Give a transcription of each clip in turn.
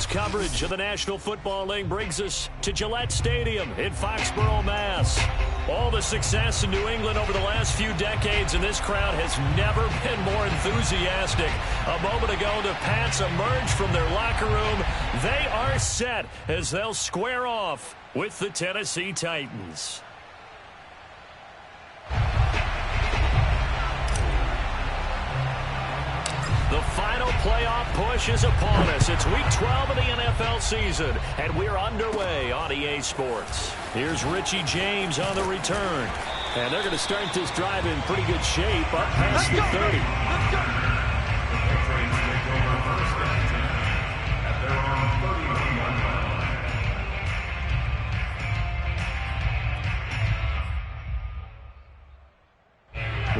Tonight's coverage of the National Football League brings us to Gillette Stadium in Foxborough, Mass. All the success in New England over the last few decades, and this crowd has never been more enthusiastic. A moment ago, the Pats emerged from their locker room. They are set as they'll square off with the Tennessee Titans. The final playoff push is upon us. It's Week 12 of the NFL season, and we're underway on EA Sports. Here's Richie James on the return. And they're going to start this drive in pretty good shape up past the 30. Let's go.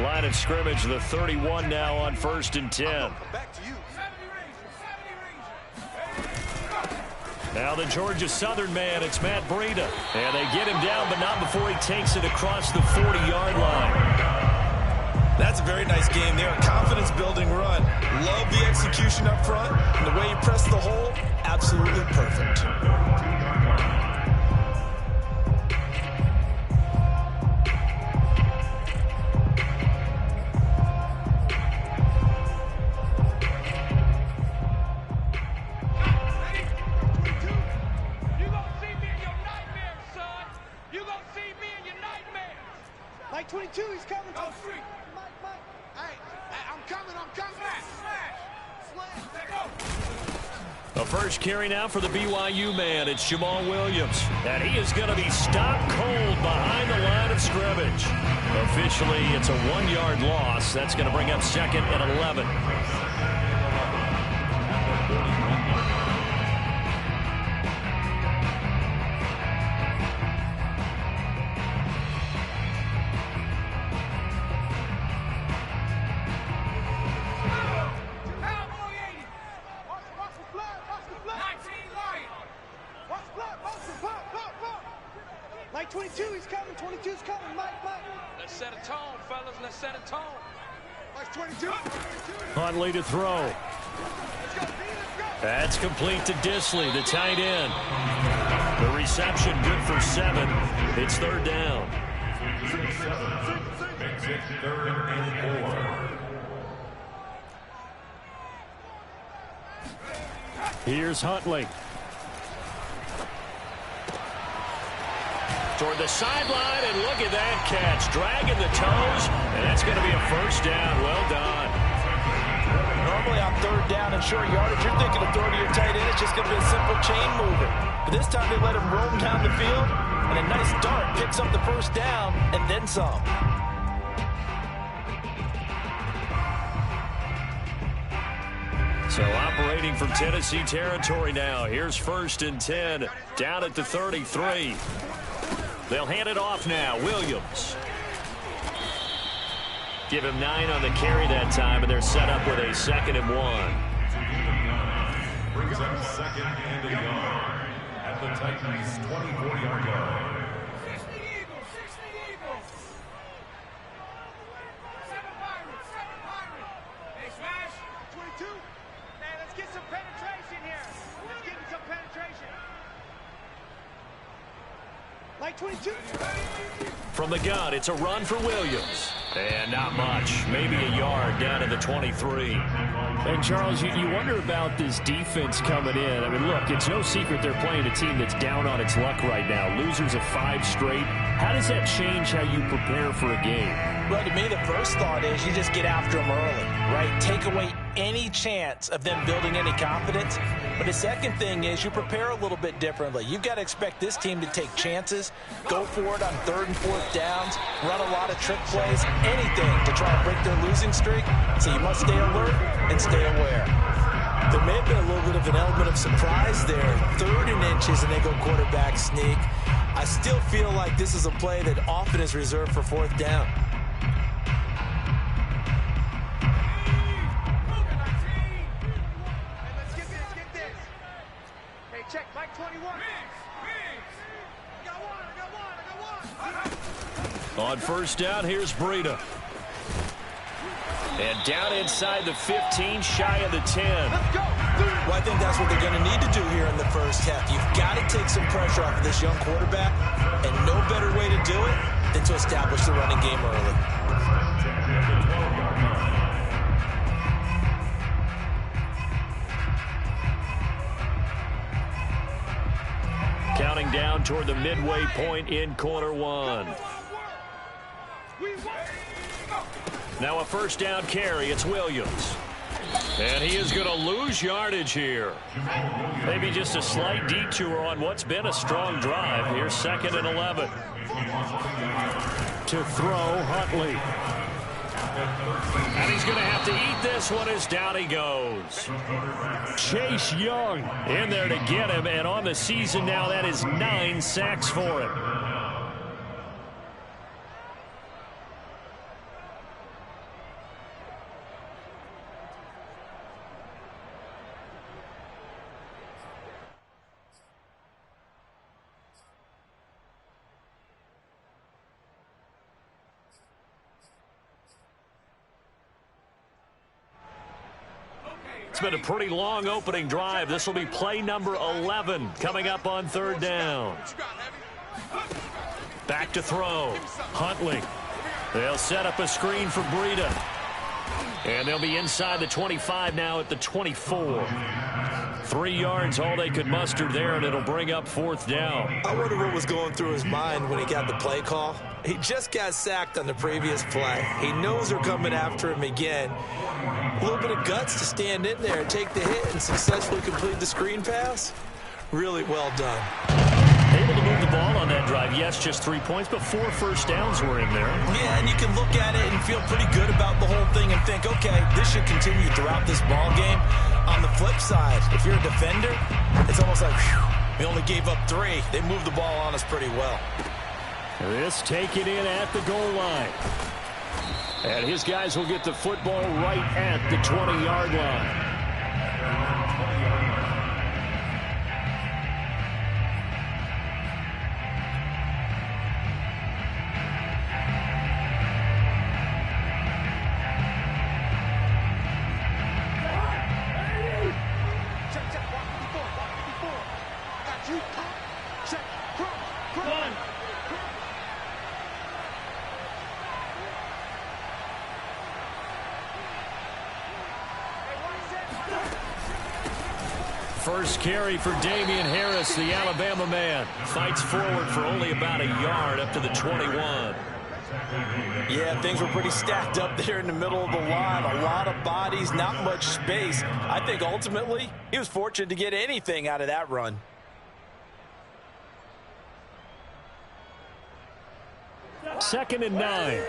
Line of scrimmage, the 31 now on 1st and 10. Back to you. Now the Georgia Southern man, it's Matt Breida. And they get him down, but not before he takes it across the 40-yard line. That's a very nice game there. A confidence-building run. Love the execution up front. And the way he pressed the hole, absolutely perfect. Mike 22, he's coming. Go free. Mike. Hey, I'm coming. The first carry now for the BYU man. It's Jamal Williams. And he is going to be stopped cold behind the line of scrimmage. Officially, it's a 1-yard loss. That's going to bring up 2nd and 11. Mike 22, he's coming. 22's coming. Mike. Let's set a tone, fellas. Let's set a tone. Mike 22. Huntley to throw. That's complete to Disley, the tight end. The reception good for 7. It's 3rd down. Makes it 3rd and 4. Here's Huntley. Toward the sideline, and look at that catch. Dragging the toes, and that's going to be a 1st down. Well done. Normally on 3rd down and short yardage, you're thinking of throwing to your tight end. It's just going to be a simple chain mover. But this time they let him roam down the field, and a nice dart picks up the 1st down and then some. So operating from Tennessee territory now. Here's 1st and 10, down at the 33. They'll hand it off now. Williams. Give him 9 on the carry that time, and they're set up with a 2nd and 1. Brings up 2nd and 1 at the Titans' 24-yard line. 60 Eagles. 7 Pirates. Hey, Smash. 22. Hey, let's get some penetration here. Let's get some penetration. Mike 22. From the gun, it's a run for Williams. And not much. Maybe a yard down to the 23. And, Charles, you wonder about this defense coming in. I mean, look, it's no secret they're playing a team that's down on its luck right now. Losers of 5 straight. How does that change how you prepare for a game? Well, to me, the first thought is you just get after them early, right? Take away any chance of them building any confidence. But the second thing is you prepare a little bit differently. You've got to expect this team to take chances, go for it on 3rd and 4th downs, run a lot of trick plays, anything to try and break their losing streak. So you must stay alert and stay aware. There may have been a little bit of an element of surprise there. 3rd and inches, and they go quarterback sneak. I still feel like this is a play that often is reserved for 4th down. Check, Mike 21. I got one. On 1st down, here's Breida. And down inside the 15, shy of the 10. Let's go. Well, I think that's what they're going to need to do here in the first half. You've got to take some pressure off of this young quarterback, and no better way to do it than to establish the running game early. Counting down toward the midway point in quarter one. Now a first down carry. It's Williams. And he is going to lose yardage here. Maybe just a slight detour on what's been a strong drive. Here's 2nd and 11. To throw, Huntley. And he's going to have to eat this one as down he goes. Chase Young in there to get him. And on the season now, that is 9 sacks for him. It's been a pretty long opening drive. This will be play number 11 coming up on 3rd down. Back to throw. Huntley. They'll set up a screen for Breida. And they'll be inside the 25 now at the 24. 3 yards, all they could muster there, and it'll bring up 4th down. I wonder what was going through his mind when he got the play call. He just got sacked on the previous play. He knows they're coming after him again. A little bit of guts to stand in there and take the hit and successfully complete the screen pass. Really well done. Able to move the ball on that drive. Yes, just 3 points, but 4 first downs were in there. Yeah, and you can look at it and feel pretty good about the whole thing and think, okay, this should continue throughout this ball game. On the flip side, if you're a defender, it's almost like, whew, we only gave up 3. They moved the ball on us pretty well. This taken in at the goal line. And his guys will get the football right at the 20-yard line. First carry for Damian Harris, the Alabama man. Fights forward for only about a yard up to the 21. Yeah, things were pretty stacked up there in the middle of the line. A lot of bodies, not much space. I think ultimately he was fortunate to get anything out of that run. Second and 9.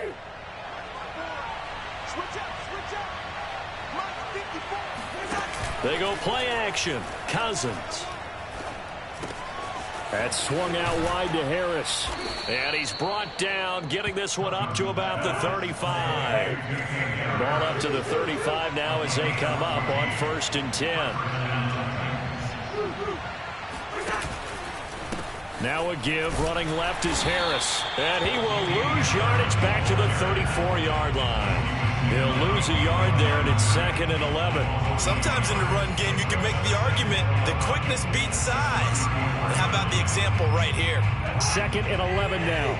They go play action. Cousins. That's swung out wide to Harris. And he's brought down, getting this one up to about the 35. Ball up to the 35 now as they come up on 1st and 10. Now a give, running left is Harris. And he will lose yardage back to the 34-yard line. He'll lose a yard there, and it's 2nd and 11. Sometimes in the run game, you can make the argument that quickness beats size. And how about the example right here? 2nd and 11 now.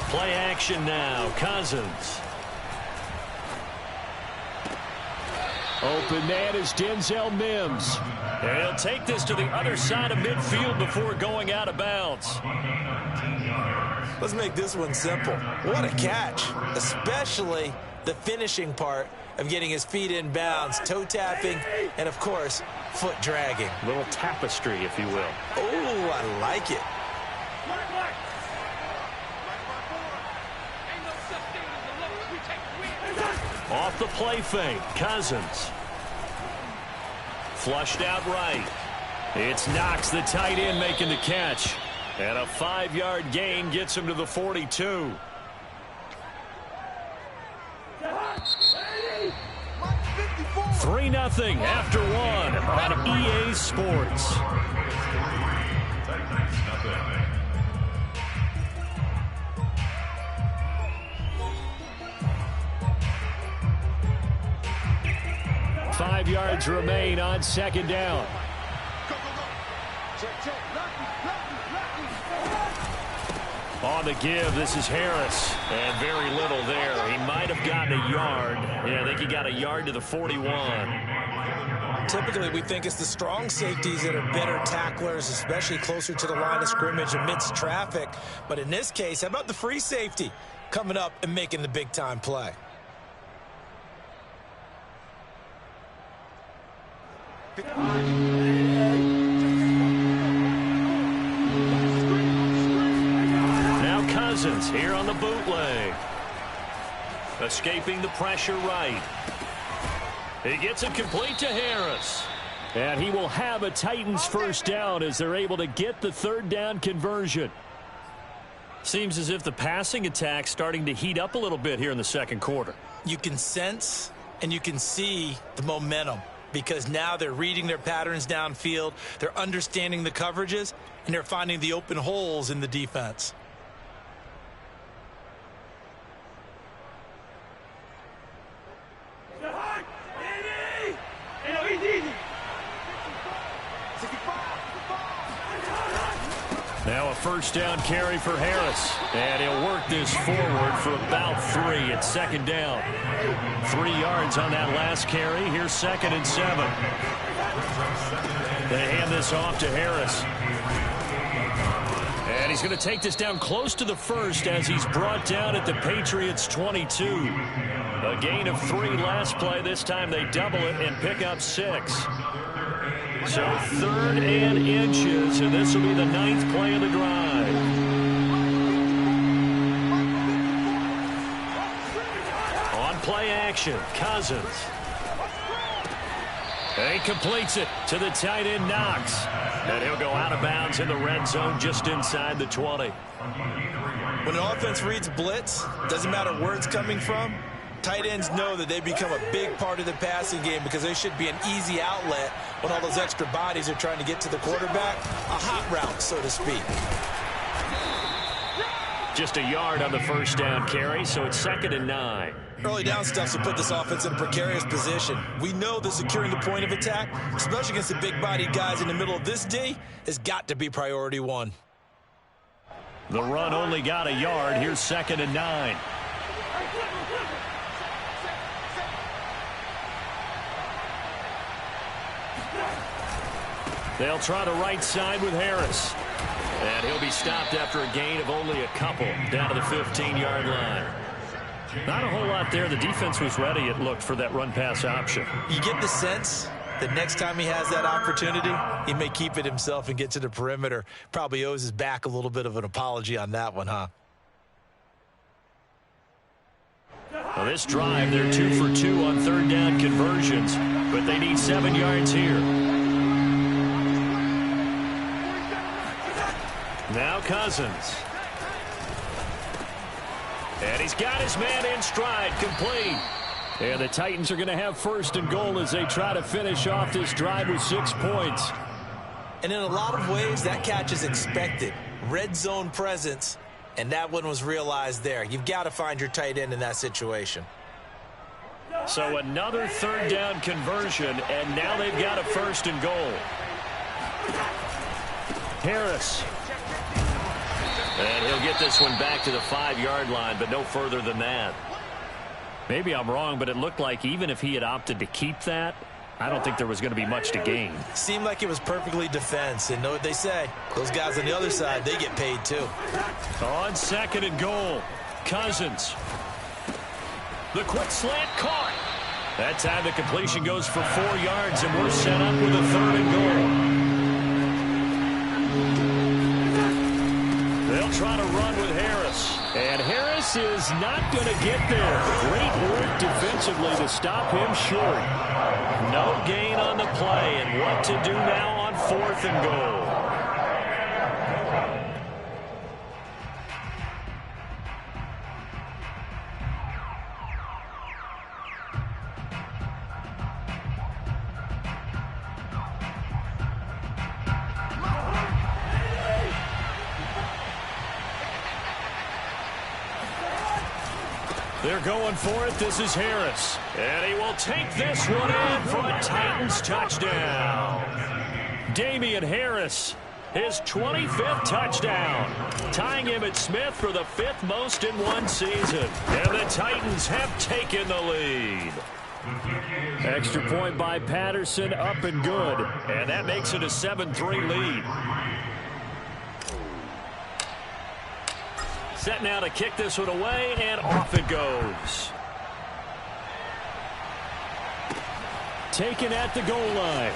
Play action now. Cousins. Open man is Denzel Mims. And he'll take this to the other side of midfield before going out of bounds. Let's make this one simple. What a catch, especially the finishing part of getting his feet in bounds, toe tapping, and of course, foot dragging. A little tapestry, if you will. Oh, I like it. Off the play fake, Cousins. Flushed out right. It's Knox, the tight end, making the catch. And a 5-yard gain gets him to the 42. 3-0 after one on EA Sports. Titans, nothing. 5 yards remain on second down. On the give, this is Harris. And very little there. He might have gotten a yard. Yeah, I think he got a yard to the 41. Typically, we think it's the strong safeties that are better tacklers, especially closer to the line of scrimmage amidst traffic. But in this case, how about the free safety coming up and making the big-time play? Now Cousins here on the bootleg. Escaping the pressure right. He gets it complete to Harris. And he will have a Titans first down as they're able to get the third down conversion. Seems as if the passing attack's starting to heat up a little bit here in the second quarter. You can sense and you can see the momentum because now they're reading their patterns downfield, they're understanding the coverages, and they're finding the open holes in the defense. Now a first down carry for Harris. And he'll work this forward for about 3 at second down. 3 yards on that last carry. Here's 2nd and 7. They hand this off to Harris. And he's going to take this down close to the first as he's brought down at the Patriots 22. A gain of 3 last play. This time they double it and pick up 6. So 3rd and inches, and this will be the 9th play of the drive. On play action, Cousins. And he completes it to the tight end, Knox. And he'll go out of bounds in the red zone just inside the 20. When an offense reads blitz, doesn't matter where it's coming from, tight ends know that they become a big part of the passing game because they should be an easy outlet when all those extra bodies are trying to get to the quarterback. A hot route, so to speak. Just a yard on the first down carry, so it's 2nd and 9. Early down stuff to put this offense in a precarious position. We know that securing the point of attack, especially against the big-bodied guys in the middle of this D, has got to be priority 1. The run only got a yard. Here's 2nd and 9. They'll try the right side with Harris. And he'll be stopped after a gain of only a couple down to the 15-yard line. Not a whole lot there. The defense was ready, it looked, for that run-pass option. You get the sense that next time he has that opportunity, he may keep it himself and get to the perimeter. Probably owes his back a little bit of an apology on that one, huh? Well, this drive, they're 2 for 2 on 3rd down conversions, but they need 7 yards here. Now Cousins. And he's got his man in stride, complete. And the Titans are going to have 1st and goal as they try to finish off this drive with 6 points. And in a lot of ways, that catch is expected. Red zone presence, and that one was realized there. You've got to find your tight end in that situation. So another 3rd down conversion, and now they've got a 1st and goal. Harris. And he'll get this one back to the 5-yard line, but no further than that. Maybe I'm wrong, but it looked like even if he had opted to keep that, I don't think there was going to be much to gain. Seemed like it was perfectly defense, and know what they say. Those guys on the other side, they get paid too. On 2nd and goal, Cousins. The quick slant caught. That time the completion goes for 4 yards, and we're set up with a 3rd and goal. They'll try to run with Harris. And Harris is not going to get there. Great work defensively to stop him short. No gain on the play. And what to do now on 4th and goal. They're going for it. This is Harris. And he will take this one in for a Titans touchdown. Damian Harris, his 25th touchdown, tying Emmitt Smith for the 5th most in one season. And the Titans have taken the lead. Extra point by Patterson, up and good. And that makes it a 7-3 lead. Set now to kick this one away, and off it goes. Taken at the goal line.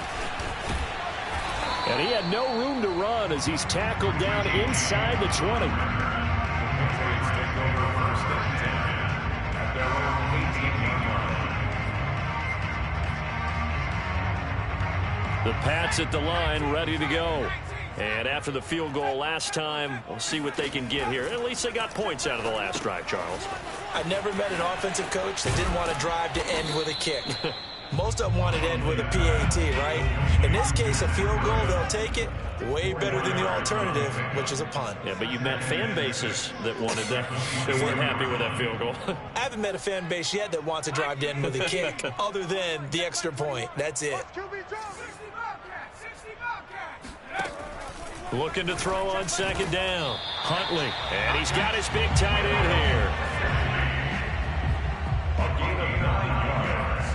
And he had no room to run as he's tackled down inside the 20. The Pats at the line, ready to go. And after the field goal last time, we'll see what they can get here. At least they got points out of the last drive, Charles. I've never met an offensive coach that didn't want to drive to end with a kick. Most of them wanted to end with a PAT, right? In this case, a field goal, they'll take it. Way better than the alternative, which is a punt. Yeah, but you've met fan bases that wanted that, that weren't happy with that field goal. I haven't met a fan base yet that wants to drive to end with a kick, other than the extra point. That's it. Looking to throw on second down. Huntley, and he's got his big tight end here. A gain of 9 yards.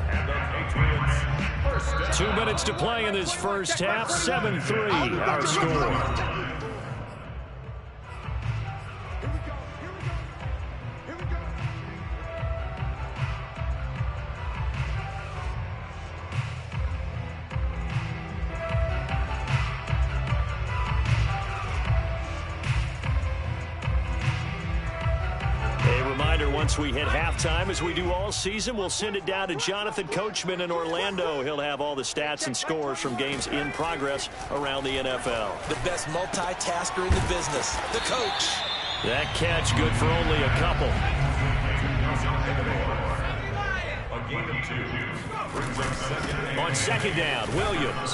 And the Patriots first down. 2 minutes to play in this first half. 7-3 our score. Once we hit halftime, as we do all season, we'll send it down to Jonathan Coachman in Orlando. He'll have all the stats and scores from games in progress around the NFL. The best multitasker in the business, the coach. That catch good for only a couple. A gain of 2. Brings up second down. On second down, Williams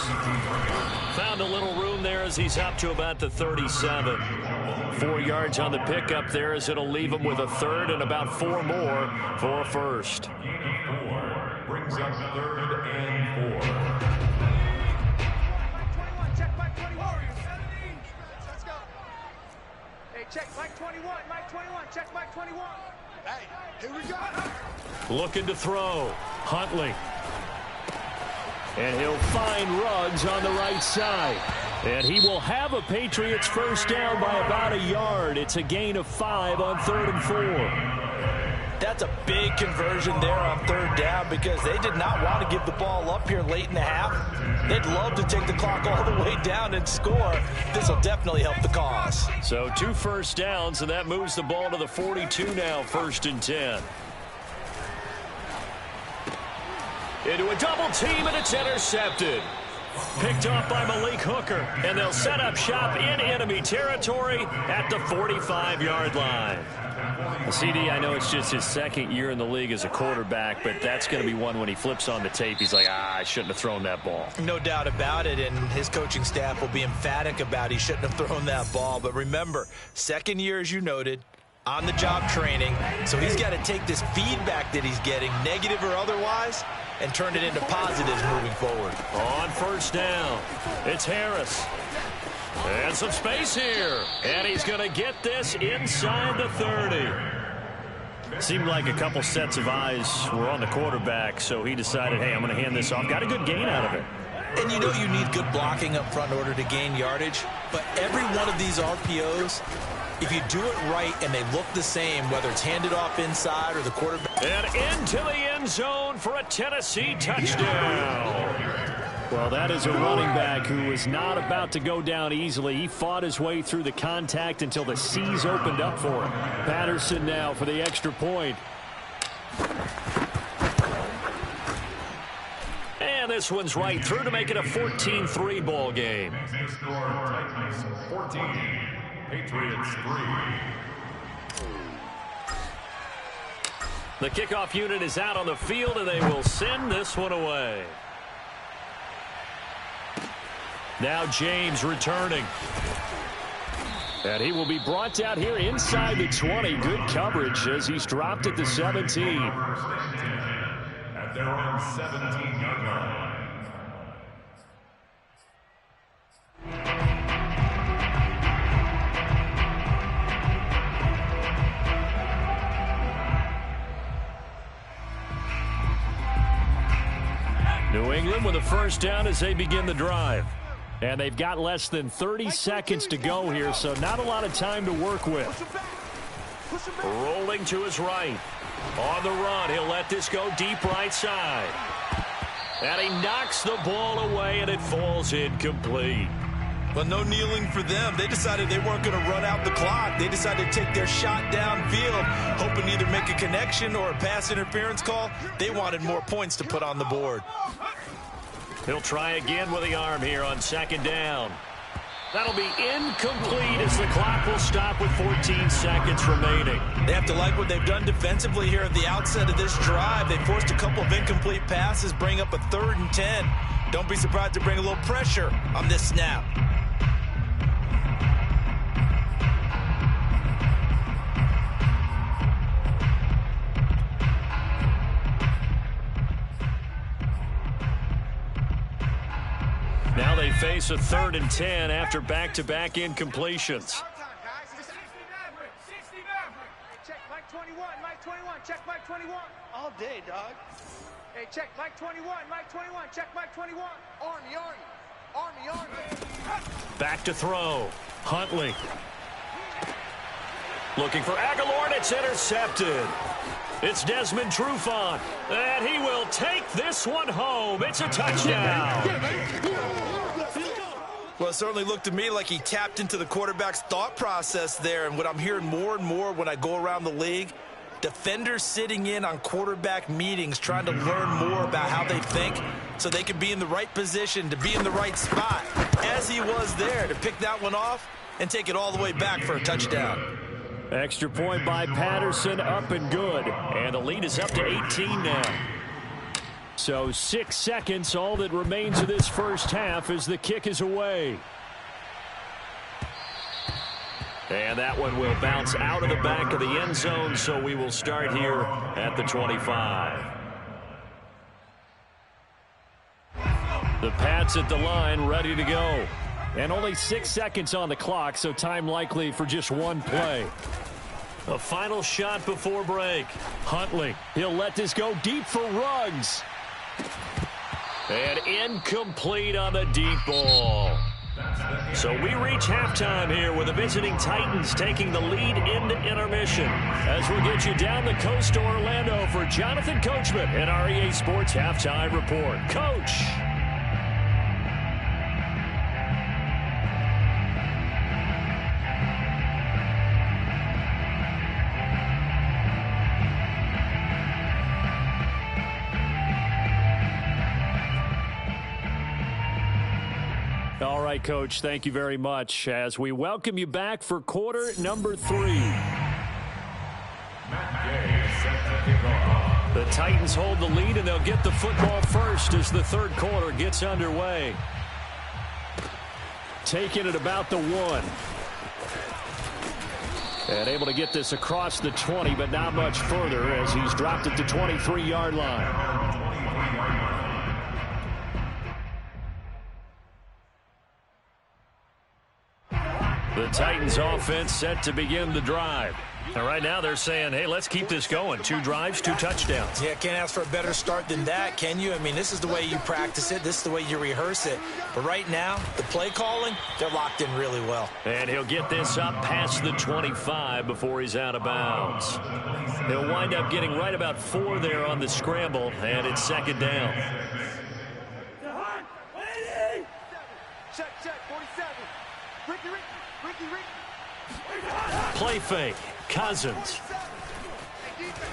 found a little room there as he's up to about the 37. 4 yards on the pickup there as it'll leave him with a third and about 4 more for a first. Gain of 4. Brings up 3rd and 4. Check Mike 21. Let's go. Hey, check Mike 21. Mike 21. Check Mike 21. Hey, here we go. Looking to throw. Huntley. And he'll find Ruggs on the right side. And he will have a Patriots first down by about a yard. It's a gain of 5 on 3rd and 4. That's a big conversion there on 3rd down because they did not want to give the ball up here late in the half. They'd love to take the clock all the way down and score. This will definitely help the cause. So 2 first downs, and that moves the ball to the 42 now, 1st and 10. Into a double team, and it's intercepted. Picked off by Malik Hooker, and they'll set up shop in enemy territory at the 45-yard line. CD, I know it's just his 2nd year in the league as a quarterback, but that's going to be one when he flips on the tape. He's like, I shouldn't have thrown that ball. No doubt about it, and his coaching staff will be emphatic about he shouldn't have thrown that ball. But remember, 2nd year, as you noted, on-the-job training, so he's got to take this feedback that he's getting, negative or otherwise, and turn it into positives moving forward. On 1st down, it's Harris. And some space here. And he's going to get this inside the 30. Seemed like a couple sets of eyes were on the quarterback, so he decided, hey, I'm going to hand this off. Got a good gain out of it. And you know you need good blocking up front in order to gain yardage, but every one of these RPOs, if you do it right and they look the same, whether it's handed off inside or the quarterback. And into the end zone for a Tennessee touchdown. Well, that is a running back who was not about to go down easily. He fought his way through the contact until the seas opened up for him. Patterson now for the extra point. And this one's right through to make it a 14-3 ball game. Next score, Titans 14, Patriots 3. The kickoff unit is out on the field, and they will send this one away. Now James returning. And he will be brought down here inside the 20. Good coverage as he's dropped at the 17. At their own 17-yard line. New England with a first down as they begin the drive. And they've got less than 30 seconds to go here, so not a lot of time to work with. Rolling to his right. On the run, he'll let this go deep right side. And he knocks the ball away, and it falls incomplete. Well, no kneeling for them. They decided they weren't going to run out the clock. They decided to take their shot downfield, hoping to either make a connection or a pass interference call. They wanted more points to put on the board. He'll try again with the arm here on second down. That'll be incomplete as the clock will stop with 14 seconds remaining. They have to like what they've done defensively here at the outset of this drive. They forced a couple of incomplete passes, bring up a 3rd and 10. Don't be surprised to bring a little pressure on this snap. Now they face a 3rd and 10 after back-to-back incompletions. Check Mike 21, Mike 21, check Mike 21. All day, dog. Hey, check Mike 21, Mike 21, check Mike 21. Army, Army, Army, Army. Back to throw. Huntley. Looking for Aguilar, and it's intercepted. It's Desmond Trufant, and he will take this one home. It's a touchdown. Well, it certainly looked to me like he tapped into the quarterback's thought process there. And what I'm hearing more and more when I go around the league, defenders sitting in on quarterback meetings trying to learn more about how they think so they can be in the right position, to be in the right spot, as he was there, to pick that one off and take it all the way back for a touchdown. Extra point by Patterson, up and good. And the lead is up to 18 now. So 6 seconds, all that remains of this first half as the kick is away. And that one will bounce out of the back of the end zone, so we will start here at the 25. The Pats at the line, ready to go. And only 6 seconds on the clock, so time likely for just one play. A final shot before break. Huntley, he'll let this go deep for Ruggs. And incomplete on the deep ball. So we reach halftime here with the visiting Titans taking the lead into intermission. As we'll get you down the coast to Orlando for Jonathan Coachman and our EA Sports Halftime Report. Coach. All right, Coach, thank you very much as we welcome you back for quarter number 3. The Titans hold the lead, and they'll get the football first as the third quarter gets underway. Taking it about the 1. And able to get this across the 20, but not much further as he's dropped it to 23-yard line. The Titans offense set to begin the drive. And right now they're saying, hey, let's keep this going. 2 drives, 2 touchdowns. Yeah, can't ask for a better start than that, can you? I mean, this is the way you practice it. This is the way you rehearse it. But right now, the play calling, they're locked in really well. And he'll get this up past the 25 before he's out of bounds. He'll wind up getting right about 4 there on the scramble, and it's second down. Check, 47. Ricky. Play fake. Cousins.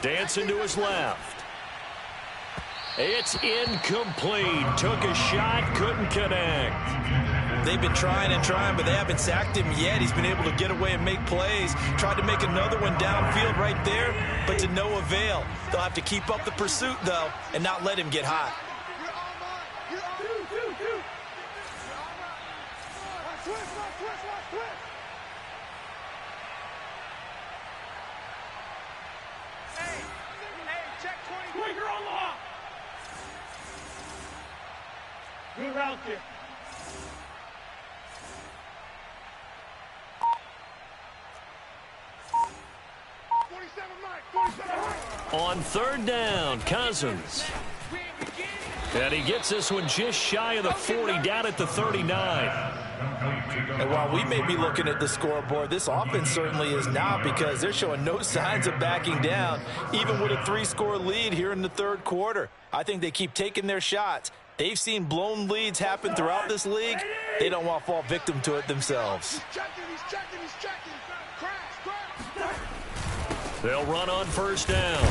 Dancing to his left. It's incomplete. Took a shot, couldn't connect. They've been trying and trying, but they haven't sacked him yet. He's been able to get away and make plays. Tried to make another one downfield right there, but to no avail. They'll have to keep up the pursuit, though, and not let him get hot. Good route there. On third down, Cousins. And he gets this one just shy of the 40, down at the 39. And while we may be looking at the scoreboard, this offense certainly is not, because they're showing no signs of backing down, even with a 3-score lead here in the third quarter. I think they keep taking their shots. They've seen blown leads happen throughout this league. They don't want to fall victim to it themselves. They'll run on first down.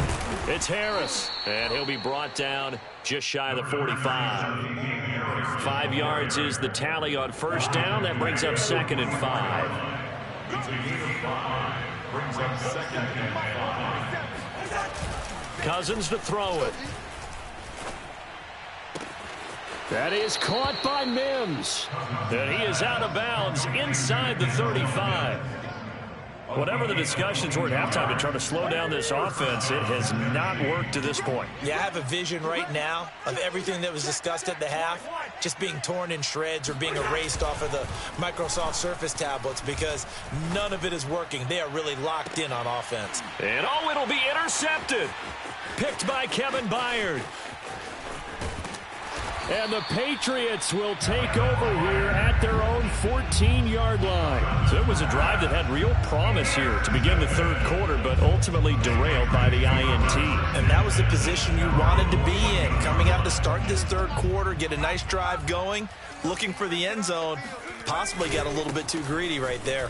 It's Harris, and he'll be brought down just shy of the 45. 5 yards is the tally on first down. That brings up 2nd and 5. Brings up 2nd and 5. Cousins to throw it. That is caught by Mims. And he is out of bounds inside the 35. Whatever the discussions were at halftime to try to slow down this offense, it has not worked to this point. Yeah, I have a vision right now of everything that was discussed at the half just being torn in shreds or being erased off of the Microsoft Surface tablets, because none of it is working. They are really locked in on offense. And it'll be intercepted. Picked by Kevin Byard. And the Patriots will take over here at their own 14-yard line. So it was a drive that had real promise here to begin the third quarter, but ultimately derailed by the INT. And that was the position you wanted to be in. Coming out to start this third quarter, get a nice drive going, looking for the end zone. Possibly got a little bit too greedy right there.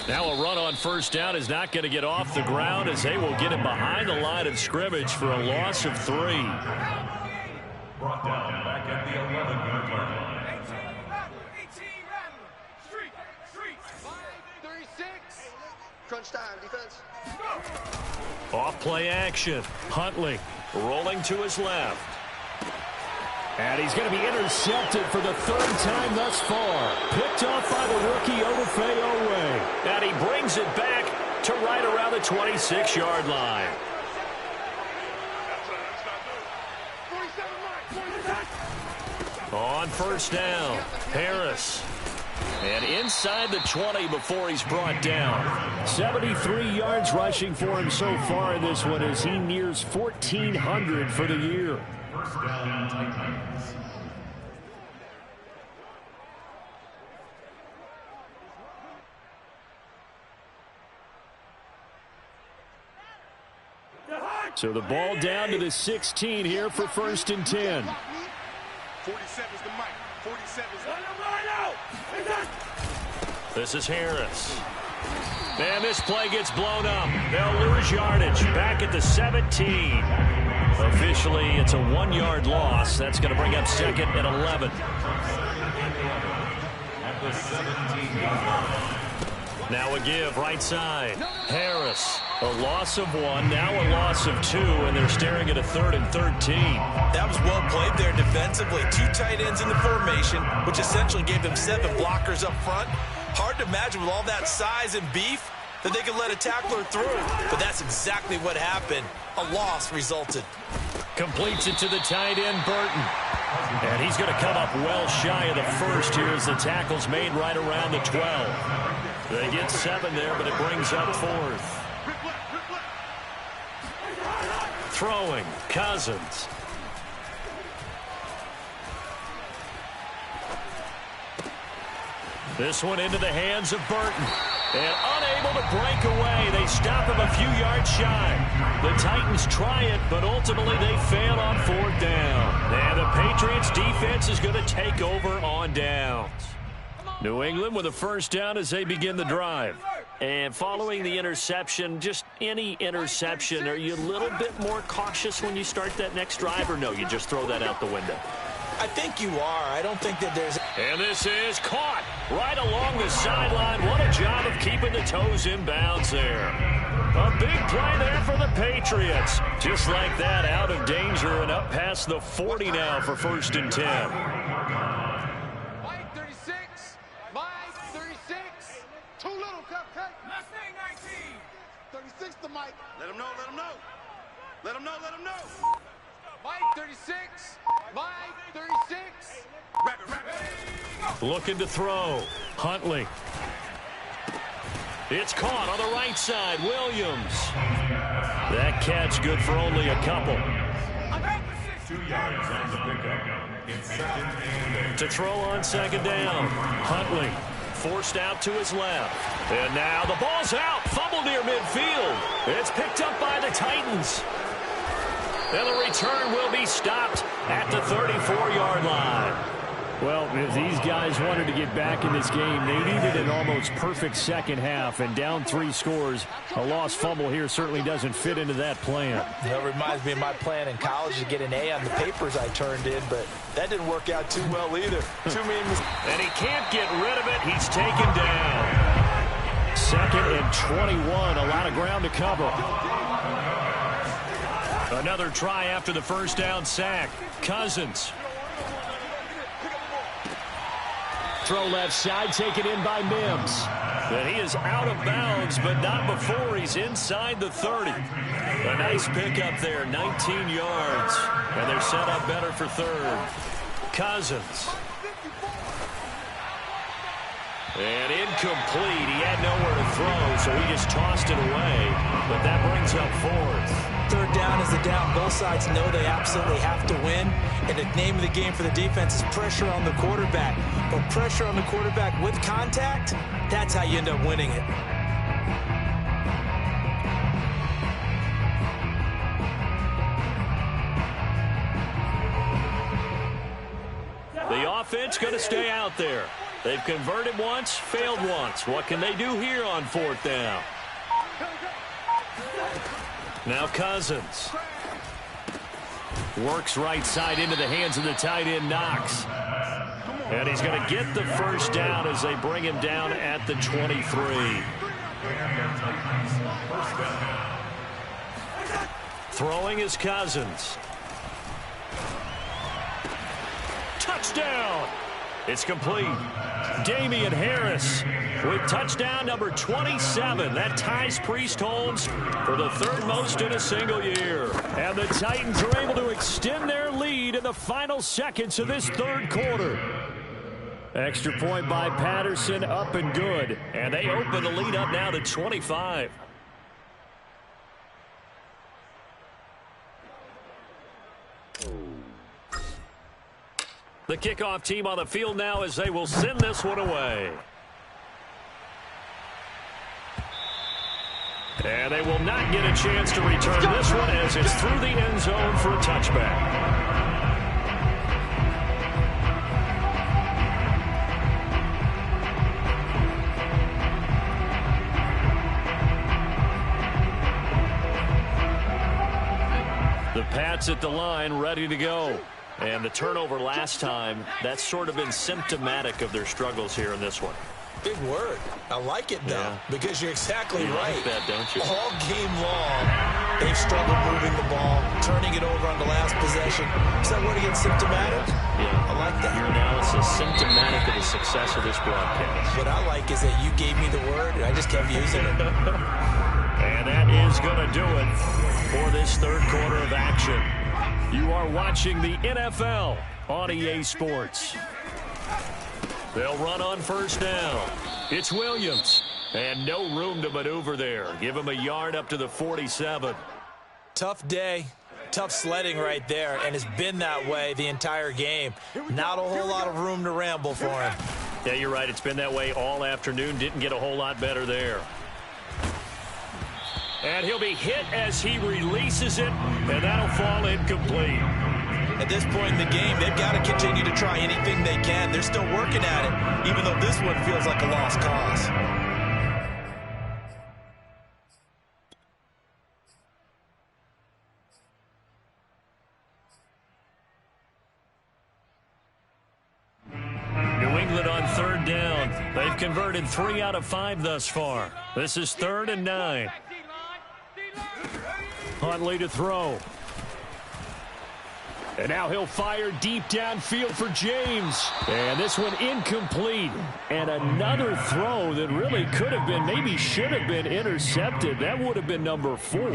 Now a run on first down is not going to get off the ground, as they will get it behind the line of scrimmage for a loss of 3. Brought down back at the 11-yard line. 36. Crunch time, defense. Off play action. Huntley rolling to his left. And he's going to be intercepted for the third time thus far. Picked off by the rookie Odafe Oweh. And he brings it back to right around the 26-yard line. On first down, Harris. And inside the 20 before he's brought down. 73 yards rushing for him so far in this one, as he nears 1,400 for the year. First down, Titans. So the ball down to the 16 here for 1st and 10. 47's the mic. 47's the This is Harris. And this play gets blown up. They'll lose yardage back at the 17. Officially, it's a 1-yard loss. That's going to bring up 2nd and 11. At the 17-yard line. Now a give right side. Harris, a loss of 1, now a loss of 2, and they're staring at a 3rd and 13. That was well played there defensively. 2 tight ends in the formation, which essentially gave them 7 blockers up front. Hard to imagine with all that size and beef that they could let a tackler through. But that's exactly what happened. A loss resulted. Completes it to the tight end, Burton. And he's going to come up well shy of the first here as the tackle's made right around the 12. They get 7 there, but it brings up 4th. Throwing, Cousins. This one into the hands of Burton. And unable to break away. They stop him a few yards shy. The Titans try it, but ultimately they fail on 4th down. And the Patriots defense is going to take over on downs. New England with a first down as they begin the drive. And following the interception, just any interception, are you a little bit more cautious when you start that next drive, or no, you just throw that out the window? I think you are. I don't think that there's... And this is caught right along the sideline. What a job of keeping the toes in bounds there. A big play there for the Patriots. Just like that, out of danger and up past the 40 now for 1st and 10. Mike 36. Mike 36. Too little, cupcake. Mustang 19. 36 the Mike. Let him know, let him know. Let him know, let him know. Mike 36. Mike, 36. Looking to throw. Huntley. It's caught on the right side. Williams. That catch good for only a couple. 2 yards on the pickup. It's 2nd and 8. To throw on 2nd down. Huntley forced out to his left. And now the ball's out. Fumble near midfield. It's picked up by the Titans. And the return will be stopped at the 34-yard line. Well, if these guys wanted to get back in this game, they needed an almost perfect second half, and down 3 scores. A lost fumble here certainly doesn't fit into that plan. That reminds me of my plan in college to get an A on the papers I turned in, but that didn't work out too well either. Too many and he can't get rid of it. He's taken down. 2nd and 21, a lot of ground to cover. Another try after the first down sack. Cousins. Throw left side, taken in by Mims. And he is out of bounds, but not before he's inside the 30. A nice pickup there, 19 yards. And they're set up better for 3rd. Cousins. And incomplete. He had nowhere to throw, so he just tossed it away. But that brings up 4th. 3rd down is the down. Both sides know they absolutely have to win. And the name of the game for the defense is pressure on the quarterback. But pressure on the quarterback with contact, that's how you end up winning it. The offense going to stay out there. They've converted once, failed once. What can they do here on 4th down? Now Cousins. Works right side into the hands of the tight end, Knox. And he's going to get the first down as they bring him down at the 23. Throwing is Cousins. Touchdown! It's complete. Damian Harris with touchdown number 27. That ties Priest Holmes for the 3rd most in a single year. And the Titans are able to extend their lead in the final seconds of this 3rd quarter. Extra point by Patterson, up and good. And they open the lead up now to 25. The kickoff team on the field now as they will send this one away. And they will not get a chance to return this one as it's through the end zone for a touchback. The Pats at the line, ready to go. And the turnover last time, that's sort of been symptomatic of their struggles here in this one. Big word. I like it, though, because you're exactly right. Like that, don't you? All game long, they've struggled moving the ball, turning it over on the last possession. Is that word again, symptomatic? Yeah. I like that. Your analysis symptomatic of the success of this broadcast. What I like is that you gave me the word, and I just kept using it. And that is going to do it for this 3rd quarter of action. You are watching the NFL on EA Sports. They'll run on 1st down. It's Williams. And no room to maneuver there. Give him a yard up to the 47. Tough day. Tough sledding right there, and it's been that way the entire game. Not a whole lot of room to ramble for him. Yeah, you're right. It's been that way all afternoon. Didn't get a whole lot better there. And he'll be hit as he releases it, and that'll fall incomplete. At this point in the game, they've got to continue to try anything they can. They're still working at it, even though this one feels like a lost cause. New England on 3rd down. They've converted 3 out of 5 thus far. This is 3rd and 9. Huntley to throw. And now he'll fire deep downfield for James. And this one incomplete. And another throw that really could have been, maybe should have been intercepted. That would have been number 4.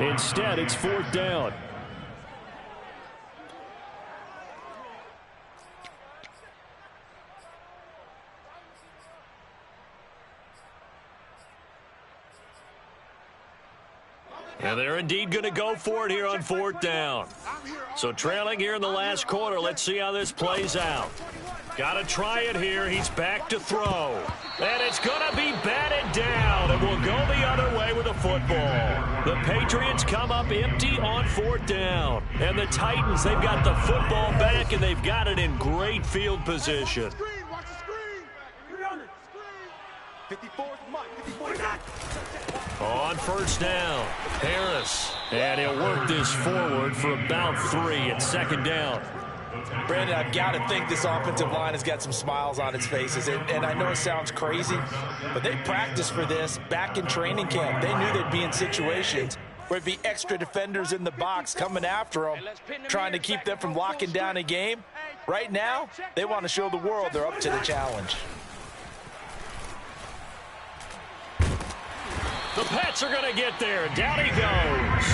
Instead, it's 4th down. And they're indeed going to go for it here on 4th down. So trailing here in the last quarter. Let's see how this plays out. Got to try it here. He's back to throw. And it's going to be batted down. And we'll go the other way with the football. The Patriots come up empty on 4th down. And the Titans, they've got the football back, and they've got it in great field position. Watch the screen. 54 Mike. 54 On 1st down, Harris. And he'll work this forward for about 3 at 2nd down. Brandon, I've got to think this offensive line has got some smiles on its faces. And I know it sounds crazy, but they practiced for this back in training camp. They knew they'd be in situations where it'd be extra defenders in the box coming after them, trying to keep them from locking down a game. Right now, they want to show the world they're up to the challenge. The Pats are going to get there. Down he goes.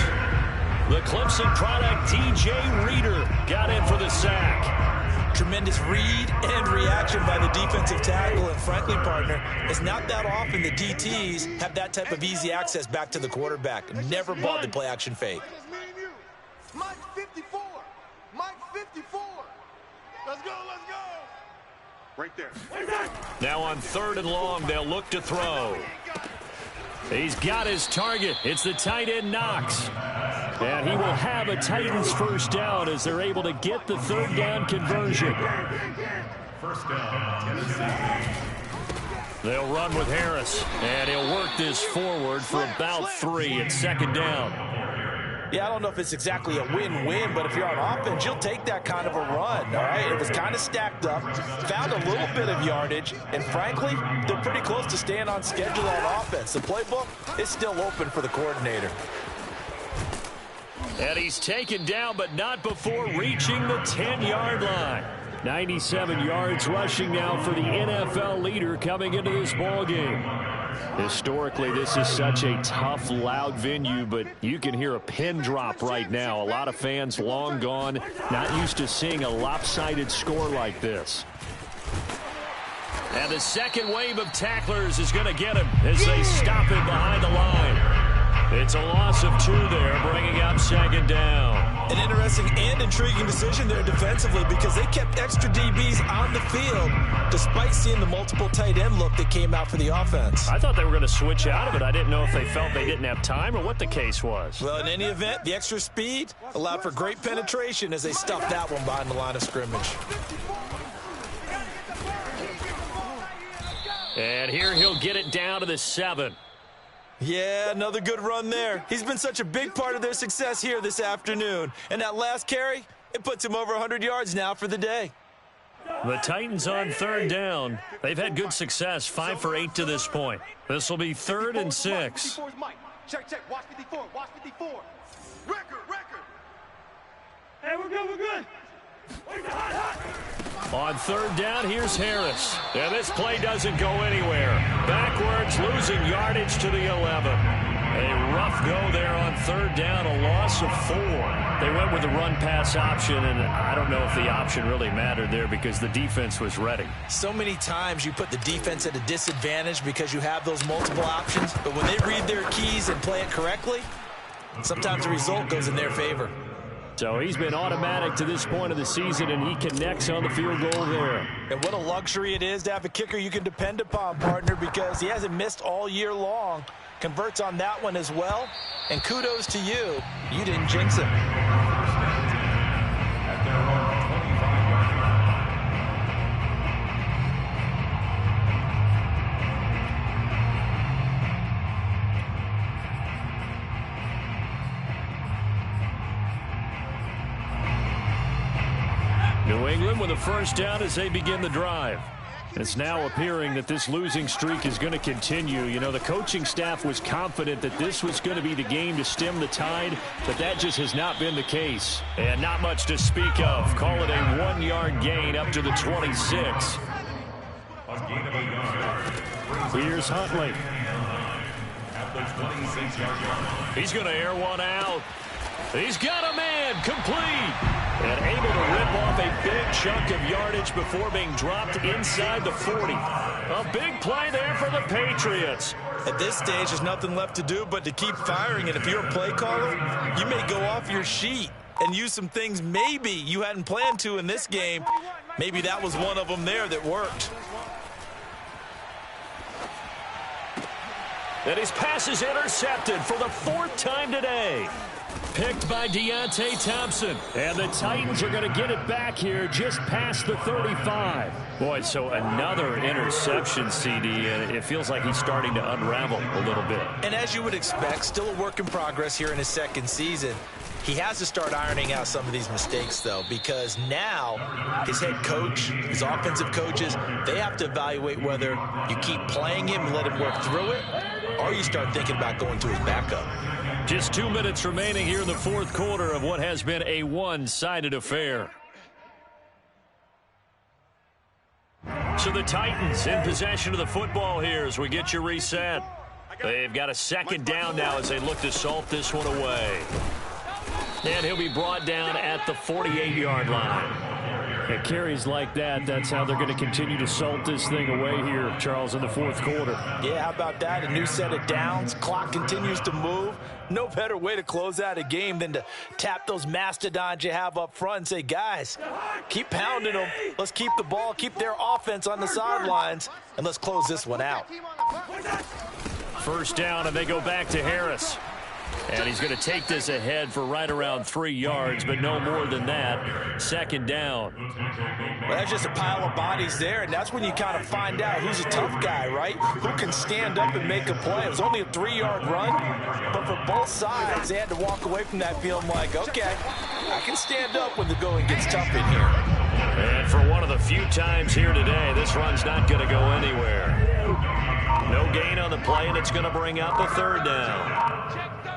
The Clemson product, DJ Reader, got in for the sack. Tremendous read and reaction by the defensive tackle. And frankly, partner, it's not that often the DTs have that type of easy access back to the quarterback. Never bought the play-action fake. Mike 54. Mike 54. Let's go. Right there. Now on 3rd and long, they'll look to throw. He's got his target. It's the tight end, Knox. And he will have a Titans 1st down as they're able to get the 3rd down conversion. 1st down, Tennessee. They'll run with Harris, and he'll work this forward for about 3 at 2nd down. Yeah, I don't know if it's exactly a win-win, but if you're on offense, you'll take that kind of a run, all right? It was kind of stacked up, found a little bit of yardage, and frankly, they're pretty close to staying on schedule on offense. The playbook is still open for the coordinator. And he's taken down, but not before reaching the 10-yard line. 97 yards rushing now for the NFL leader coming into this ballgame. Historically, this is such a tough, loud venue, but you can hear a pin drop right now. A lot of fans long gone, not used to seeing a lopsided score like this. And the second wave of tacklers is going to get him as they stop him behind the line. It's a loss of 2 there, bringing up 2nd down. An interesting and intriguing decision there defensively because they kept extra DBs on the field despite seeing the multiple tight end look that came out for the offense. I thought they were going to switch out of it. I didn't know if they felt they didn't have time or what the case was. Well, in any event, the extra speed allowed for great penetration as they stuffed that one behind the line of scrimmage. And here he'll get it down to the 7. Yeah, another good run there. He's been such a big part of their success here this afternoon. And that last carry, it puts him over 100 yards now for the day. The Titans on 3rd down. They've had good success, 5 for 8 to this point. This will be 3rd and 6. Check. Watch 54. Record. Hey, we're good. On 3rd down, here's Harris. And this play doesn't go anywhere. Backwards, losing yardage to the 11. A rough go there on 3rd down, a loss of 4. They went with the run-pass option, and I don't know if the option really mattered there because the defense was ready. So many times you put the defense at a disadvantage because you have those multiple options, but when they read their keys and play it correctly, sometimes the result goes in their favor. So he's been automatic to this point of the season, and he connects on the field goal there. And what a luxury it is to have a kicker you can depend upon, partner, because he hasn't missed all year long. Converts on that one as well. And kudos to you. You didn't jinx it. At their own 25-yard line. New England with a 1st down as they begin the drive. It's now appearing that this losing streak is going to continue. You know, the coaching staff was confident that this was going to be the game to stem the tide, but that just has not been the case. And not much to speak of. Call it a 1-yard gain up to the 26. A gain of a yard. Here's Huntley. At the 26-yard line. He's going to air one out. He's got a man complete. And able to rip off a big chunk of yardage before being dropped inside the 40. A big play there for the Patriots. At this stage, there's nothing left to do but to keep firing. And if you're a play caller, you may go off your sheet and use some things maybe you hadn't planned to in this game. Maybe that was one of them there that worked. And his pass is intercepted for the 4th time today. Picked by Deontay Thompson. And the Titans are going to get it back here just past the 35. Boy, so another interception, CD, and it feels like he's starting to unravel a little bit. And as you would expect, still a work in progress here in his second season. He has to start ironing out some of these mistakes, though, because now his head coach, his offensive coaches, they have to evaluate whether you keep playing him and let him work through it, or you start thinking about going to his backup. Just 2 minutes remaining here in the 4th quarter of what has been a one-sided affair. So the Titans in possession of the football here as we get you reset. They've got a 2nd down now as they look to salt this one away. And he'll be brought down at the 48-yard line. At carries like that, that's how they're going to continue to salt this thing away here, Charles, in the 4th quarter. Yeah, how about that? A new set of downs. Clock continues to move. No better way to close out a game than to tap those mastodons you have up front and say, guys, keep pounding them. Let's keep the ball, keep their offense on the sidelines, and let's close this one out. 1st down, and they go back to Harris. And he's going to take this ahead for right around 3 yards, but no more than that. 2nd down. Well, that's just a pile of bodies there, and that's when you kind of find out who's a tough guy, right? Who can stand up and make a play. It was only a 3-yard run, but for both sides, they had to walk away from that feeling like, okay, I can stand up when the going gets tough in here. And for one of the few times here today, this run's not going to go anywhere. No gain on the play, and it's going to bring up a 3rd down.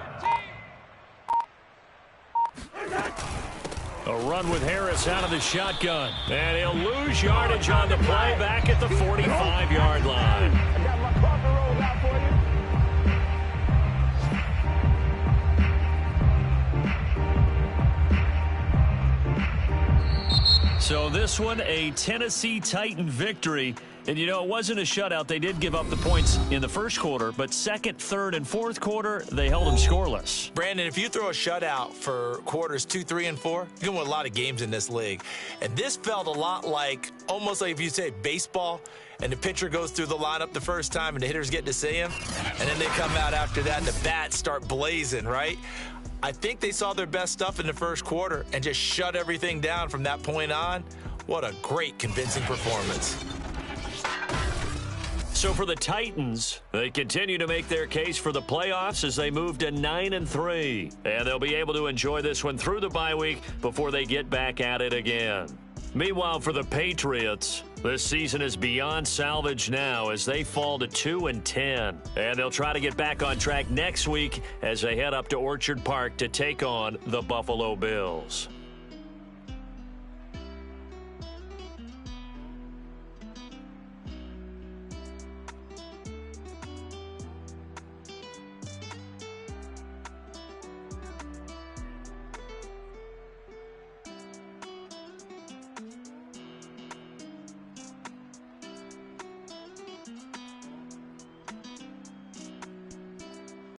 A run with Harris out of the shotgun. And he'll lose yardage on the play back at the 45-yard line. So this one, a Tennessee Titan victory. And, you know, it wasn't a shutout. They did give up the points in the 1st quarter, but 2nd, 3rd, and 4th quarter, they held them scoreless. Brandon, if you throw a shutout for quarters 2, 3, and 4, you can win a lot of games in this league. And this felt a lot like, almost like if you say baseball, and the pitcher goes through the lineup the first time, and the hitters get to see him, and then they come out after that, and the bats start blazing, right? I think they saw their best stuff in the 1st quarter and just shut everything down from that point on. What a great, convincing performance. So for the Titans, they continue to make their case for the playoffs as they move to 9-3. And they'll be able to enjoy this one through the bye week before they get back at it again. Meanwhile, for the Patriots, this season is beyond salvage now as they fall to 2-10. And they'll try to get back on track next week as they head up to Orchard Park to take on the Buffalo Bills.